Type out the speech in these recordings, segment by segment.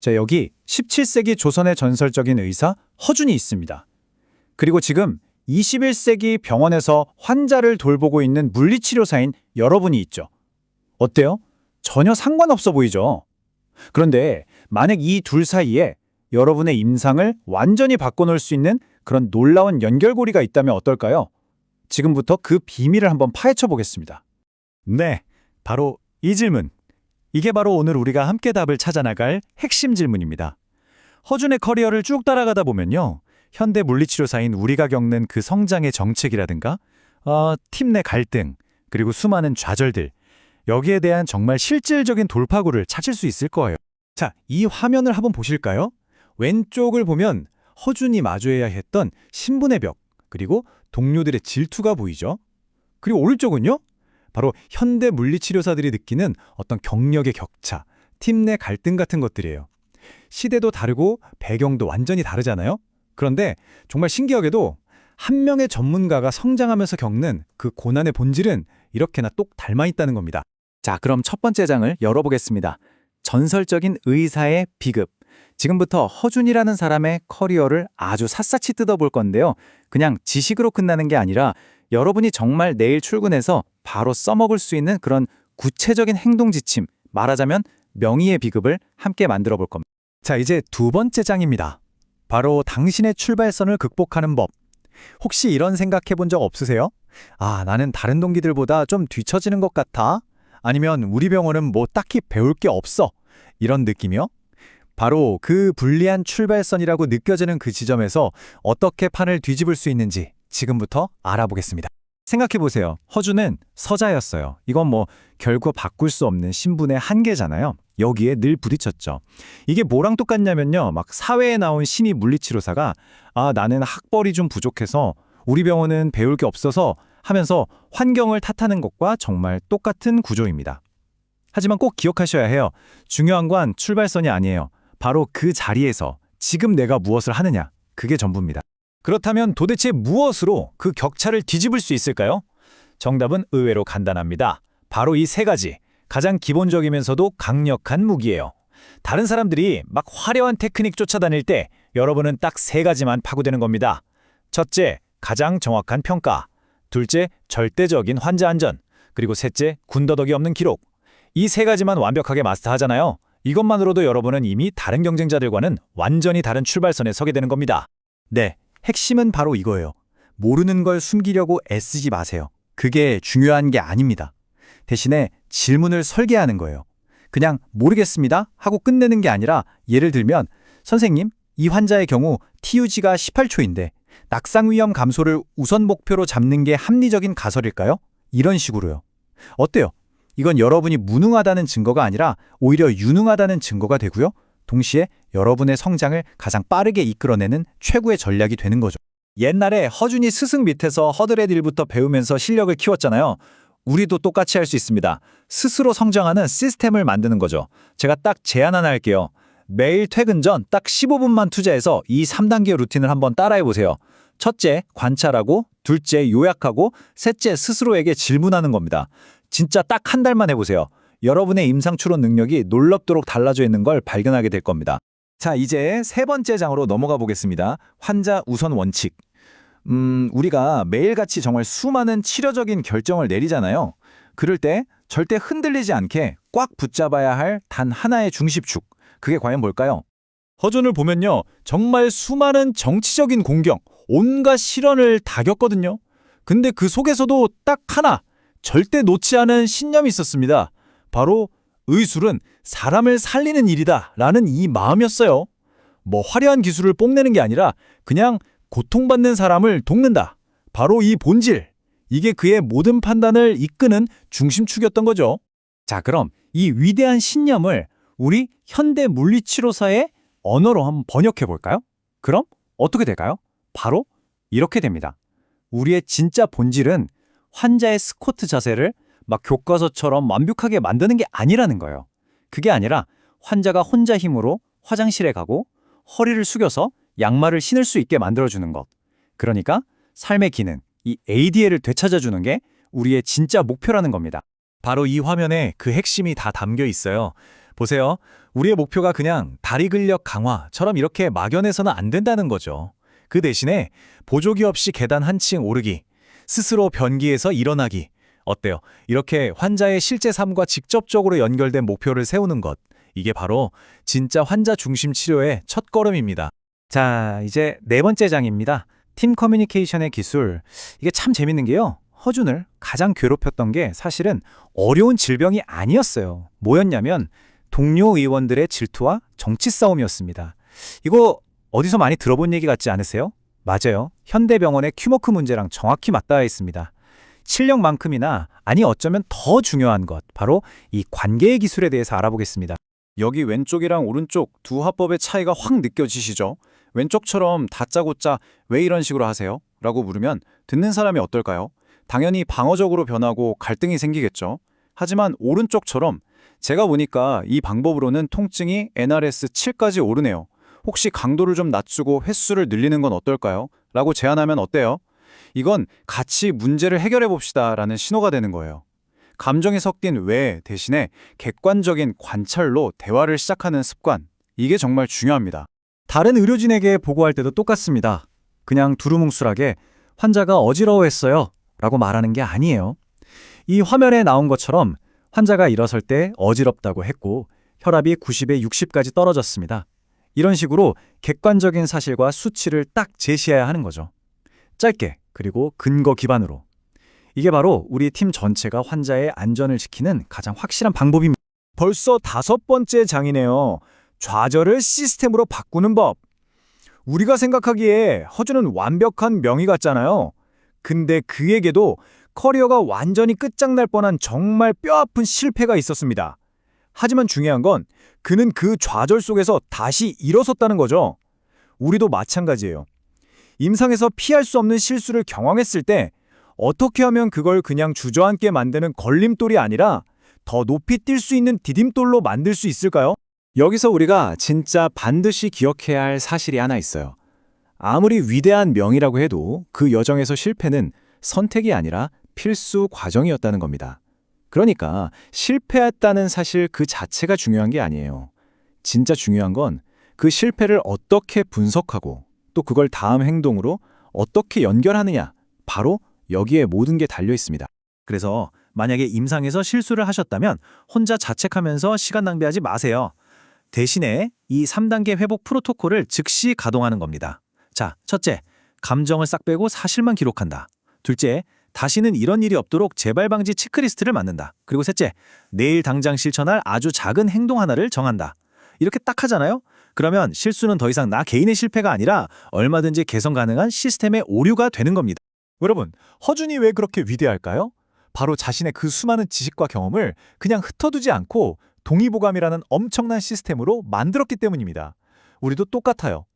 자, 여기 17세기 조선의 전설적인 의사 허준이 있습니다. 그리고 지금 21세기 병원에서 환자를 돌보고 있는 물리치료사인 여러분이 있죠. 어때요? 전혀 상관없어 보이죠? 그런데 만약 이 둘 사이에 여러분의 임상을 완전히 바꿔놓을 수 있는 그런 놀라운 연결고리가 있다면 어떨까요? 지금부터 그 비밀을 한번 파헤쳐 보겠습니다. 네, 바로 이 질문. 이게 바로 오늘 우리가 함께 답을 찾아나갈 핵심 질문입니다. 허준의 커리어를 쭉 따라가다 보면요. 현대 물리치료사인 우리가 겪는 그 성장의 정책이라든가 팀 내 갈등, 그리고 수많은 좌절들, 여기에 대한 정말 실질적인 돌파구를 찾을 수 있을 거예요. 자, 이 화면을 한번 보실까요? 왼쪽을 보면 허준이 마주해야 했던 신분의 벽, 그리고 동료들의 질투가 보이죠? 그리고 오른쪽은요? 바로 현대 물리치료사들이 느끼는 어떤 경력의 격차, 팀 내 갈등 같은 것들이에요. 시대도 다르고 배경도 완전히 다르잖아요? 그런데 정말 신기하게도 한 명의 전문가가 성장하면서 겪는 그 고난의 본질은 이렇게나 똑 닮아 있다는 겁니다. 자, 그럼 첫 번째 장을 열어보겠습니다. 전설적인 의사의 비급. 지금부터 허준이라는 사람의 커리어를 아주 샅샅이 뜯어볼 건데요. 그냥 지식으로 끝나는 게 아니라 여러분이 정말 내일 출근해서 바로 써먹을 수 있는 그런 구체적인 행동 지침, 말하자면 명의의 비급을 함께 만들어 볼 겁니다. 자, 이제 두 번째 장입니다. 바로 당신의 출발선을 극복하는 법. 혹시 이런 생각해 본 적 없으세요? 아, 나는 다른 동기들보다 좀 뒤처지는 것 같아. 아니면 우리 병원은 뭐 딱히 배울 게 없어. 이런 느낌이요? 바로 그 불리한 출발선이라고 느껴지는 그 지점에서 어떻게 판을 뒤집을 수 있는지 지금부터 알아보겠습니다. 생각해보세요. 허준은 서자였어요. 이건 뭐 결코 바꿀 수 없는 신분의 한계잖아요. 여기에 늘 부딪혔죠. 이게 뭐랑 똑같냐면요. 막 사회에 나온 신입 물리치료사가 나는 학벌이 좀 부족해서 우리 병원은 배울 게 없어서 하면서 환경을 탓하는 것과 정말 똑같은 구조입니다. 하지만 꼭 기억하셔야 해요. 중요한 건 출발선이 아니에요. 바로 그 자리에서 지금 내가 무엇을 하느냐, 그게 전부입니다. 그렇다면 도대체 무엇으로 그 격차를 뒤집을 수 있을까요? 정답은 의외로 간단합니다. 바로 이 세 가지, 가장 기본적이면서도 강력한 무기예요. 다른 사람들이 막 화려한 테크닉 쫓아다닐 때 여러분은 딱 세 가지만 파고드는 겁니다. 첫째, 가장 정확한 평가. 둘째, 절대적인 환자 안전. 그리고 셋째, 군더더기 없는 기록. 이 세 가지만 완벽하게 마스터하잖아요. 이것만으로도 여러분은 이미 다른 경쟁자들과는 완전히 다른 출발선에 서게 되는 겁니다. 네, 핵심은 바로 이거예요. 모르는 걸 숨기려고 애쓰지 마세요. 그게 중요한 게 아닙니다. 대신에 질문을 설계하는 거예요. 그냥 모르겠습니다 하고 끝내는 게 아니라 예를 들면 선생님, 이 환자의 경우 TUG가 18초인데 낙상 위험 감소를 우선 목표로 잡는 게 합리적인 가설일까요? 이런 식으로요. 어때요? 이건 여러분이 무능하다는 증거가 아니라 오히려 유능하다는 증거가 되고요. 동시에 여러분의 성장을 가장 빠르게 이끌어내는 최고의 전략이 되는 거죠. 옛날에 허준이 스승 밑에서 허드렛1부터 배우면서 실력을 키웠잖아요. 우리도 똑같이 할 수 있습니다. 스스로 성장하는 시스템을 만드는 거죠. 제가 딱 제안 하나 할게요. 매일 퇴근 전 딱 15분만 투자해서 이 3단계 루틴을 한번 따라해보세요. 첫째, 관찰하고, 둘째, 요약하고, 셋째, 스스로에게 질문하는 겁니다. 진짜 딱 한 달만 해보세요. 여러분의 임상 추론 능력이 놀랍도록 달라져 있는 걸 발견하게 될 겁니다. 자, 이제 세 번째 장으로 넘어가 보겠습니다. 환자 우선 원칙. 우리가 매일같이 정말 수많은 치료적인 결정을 내리잖아요. 그럴 때 절대 흔들리지 않게 꽉 붙잡아야 할 단 하나의 중심축. 그게 과연 뭘까요? 허준을 보면요. 정말 수많은 정치적인 공격, 온갖 실언을 다 겪거든요. 근데 그 속에서도 딱 하나, 절대 놓지 않은 신념이 있었습니다. 바로 의술은 사람을 살리는 일이다 라는 이 마음이었어요. 뭐 화려한 기술을 뽐내는 게 아니라 그냥 고통받는 사람을 돕는다. 바로 이 본질, 이게 그의 모든 판단을 이끄는 중심축이었던 거죠. 자, 그럼 이 위대한 신념을 우리 현대 물리치료사의 언어로 한번 번역해 볼까요? 그럼 어떻게 될까요? 바로 이렇게 됩니다. 우리의 진짜 본질은 환자의 스쿼트 자세를 막 교과서처럼 완벽하게 만드는 게 아니라는 거예요. 그게 아니라 환자가 혼자 힘으로 화장실에 가고 허리를 숙여서 양말을 신을 수 있게 만들어주는 것. 그러니까 삶의 기능, 이 ADL을 되찾아주는 게 우리의 진짜 목표라는 겁니다. 바로 이 화면에 그 핵심이 다 담겨 있어요. 보세요. 우리의 목표가 그냥 다리 근력 강화처럼 이렇게 막연해서는 안 된다는 거죠. 그 대신에 보조기 없이 계단 한 층 오르기, 스스로 변기에서 일어나기. 어때요? 이렇게 환자의 실제 삶과 직접적으로 연결된 목표를 세우는 것. 이게 바로 진짜 환자 중심 치료의 첫걸음입니다. 자, 이제 네 번째 장입니다. 팀 커뮤니케이션의 기술. 이게 참 재밌는 게요. 허준을 가장 괴롭혔던 게 사실은 어려운 질병이 아니었어요. 뭐였냐면 동료 의원들의 질투와 정치 싸움이었습니다. 이거 어디서 많이 들어본 얘기 같지 않으세요? 맞아요. 현대병원의 큐머크 문제랑 정확히 맞닿아 있습니다. 실력만큼이나 아니 어쩌면 더 중요한 것, 바로 이 관계의 기술에 대해서 알아보겠습니다. 여기 왼쪽이랑 오른쪽 두 화법의 차이가 확 느껴지시죠? 왼쪽처럼 다짜고짜 왜 이런 식으로 하세요? 라고 물으면 듣는 사람이 어떨까요? 당연히 방어적으로 변하고 갈등이 생기겠죠. 하지만 오른쪽처럼 제가 보니까 이 방법으로는 통증이 NRS 7까지 오르네요. 혹시 강도를 좀 낮추고 횟수를 늘리는 건 어떨까요? 라고 제안하면 어때요? 이건 같이 문제를 해결해 봅시다 라는 신호가 되는 거예요. 감정이 섞인 왜 대신에 객관적인 관찰로 대화를 시작하는 습관. 이게 정말 중요합니다. 다른 의료진에게 보고할 때도 똑같습니다. 그냥 두루뭉술하게 환자가 어지러워했어요 라고 말하는 게 아니에요. 이 화면에 나온 것처럼 환자가 일어설 때 어지럽다고 했고 혈압이 90에 60까지 떨어졌습니다. 이런 식으로 객관적인 사실과 수치를 딱 제시해야 하는 거죠. 짧게 그리고 근거 기반으로. 이게 바로 우리 팀 전체가 환자의 안전을 지키는 가장 확실한 방법입니다. 벌써 5번째 장이네요. 좌절을 시스템으로 바꾸는 법. 우리가 생각하기에 허준은 완벽한 명의 같잖아요. 근데 그에게도 커리어가 완전히 끝장날 뻔한 정말 뼈아픈 실패가 있었습니다. 하지만 중요한 건 그는 그 좌절 속에서 다시 일어섰다는 거죠. 우리도 마찬가지예요. 임상에서 피할 수 없는 실수를 경험했을 때 어떻게 하면 그걸 그냥 주저앉게 만드는 걸림돌이 아니라 더 높이 뛸 수 있는 디딤돌로 만들 수 있을까요? 여기서 우리가 진짜 반드시 기억해야 할 사실이 하나 있어요. 아무리 위대한 명이라고 해도 그 여정에서 실패는 선택이 아니라 필수 과정이었다는 겁니다. 그러니까 실패했다는 사실 그 자체가 중요한 게 아니에요. 진짜 중요한 건 그 실패를 어떻게 분석하고 또 그걸 다음 행동으로 어떻게 연결하느냐, 바로 여기에 모든 게 달려 있습니다. 그래서 만약에 임상에서 실수를 하셨다면 혼자 자책하면서 시간 낭비하지 마세요. 대신에 이 3단계 회복 프로토콜을 즉시 가동하는 겁니다. 자, 첫째, 감정을 싹 빼고 사실만 기록한다. 둘째, 다시는 이런 일이 없도록 재발 방지 체크리스트를 만든다. 그리고 셋째, 내일 당장 실천할 아주 작은 행동 하나를 정한다. 이렇게 딱 하잖아요? 그러면 실수는 더 이상 나 개인의 실패가 아니라 얼마든지 개선 가능한 시스템의 오류가 되는 겁니다. 여러분, 허준이 왜 그렇게 위대할까요? 바로 자신의 그 수많은 지식과 경험을 그냥 흩어두지 않고 동의보감이라는 엄청난 시스템으로 만들었기 때문입니다. 우리도 똑같아요.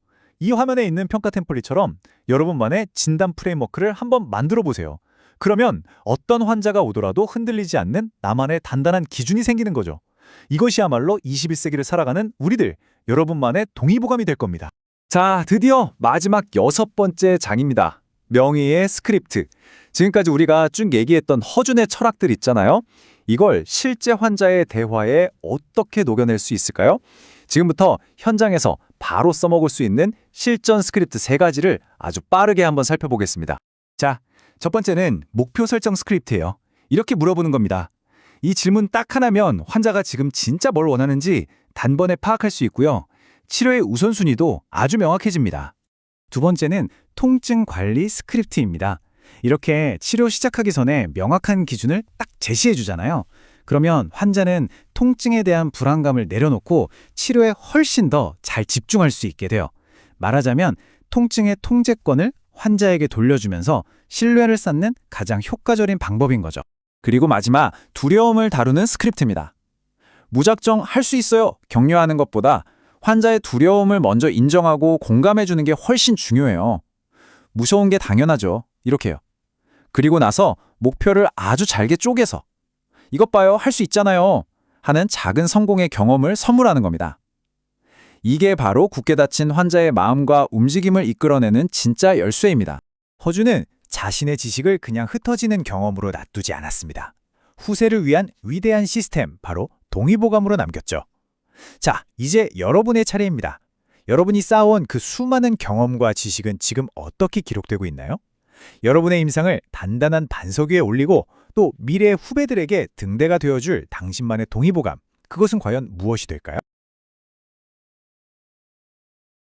이 화면에 있는 평가 템플릿처럼 여러분만의 진단 프레임워크를 한번 만들어 보세요. 그러면 어떤 환자가 오더라도 흔들리지 않는 나만의 단단한 기준이 생기는 거죠. 이것이야말로 21세기를 살아가는 우리들, 여러분만의 동의보감이 될 겁니다. 자, 드디어 마지막 6번째 장입니다. 명의의 스크립트. 지금까지 우리가 쭉 얘기했던 허준의 철학들 있잖아요. 이걸 실제 환자의 대화에 어떻게 녹여낼 수 있을까요? 지금부터 현장에서 바로 써먹을 수 있는 실전 스크립트 3가지를 아주 빠르게 한번 살펴보겠습니다. 자, 첫 번째는 목표 설정 스크립트예요. 이렇게 물어보는 겁니다. 이 질문 딱 하나면 환자가 지금 진짜 뭘 원하는지 단번에 파악할 수 있고요. 치료의 우선순위도 아주 명확해집니다. 두 번째는 통증 관리 스크립트입니다. 이렇게 치료 시작하기 전에 명확한 기준을 딱 제시해 주잖아요. 그러면 환자는 통증에 대한 불안감을 내려놓고 치료에 훨씬 더 잘 집중할 수 있게 돼요. 말하자면 통증의 통제권을 환자에게 돌려주면서 신뢰를 쌓는 가장 효과적인 방법인 거죠. 그리고 마지막, 두려움을 다루는 스크립트입니다. 무작정 할 수 있어요 격려하는 것보다 환자의 두려움을 먼저 인정하고 공감해 주는 게 훨씬 중요해요. 무서운 게 당연하죠. 이렇게요. 그리고 나서 목표를 아주 잘게 쪼개서 이것 봐요, 할 수 있잖아요 하는 작은 성공의 경험을 선물하는 겁니다. 이게 바로 굳게 닫힌 환자의 마음과 움직임을 이끌어내는 진짜 열쇠입니다. 허준은 자신의 지식을 그냥 흩어지는 경험으로 놔두지 않았습니다. 후세를 위한 위대한 시스템, 바로 동의보감으로 남겼죠. 자, 이제 여러분의 차례입니다. 여러분이 쌓아온 그 수많은 경험과 지식은 지금 어떻게 기록되고 있나요? 여러분의 임상을 단단한 반석 위에 올리고 또 미래 후배들에게 등대가 되어줄 당신만의 동의보감, 그것은 과연 무엇이 될까요?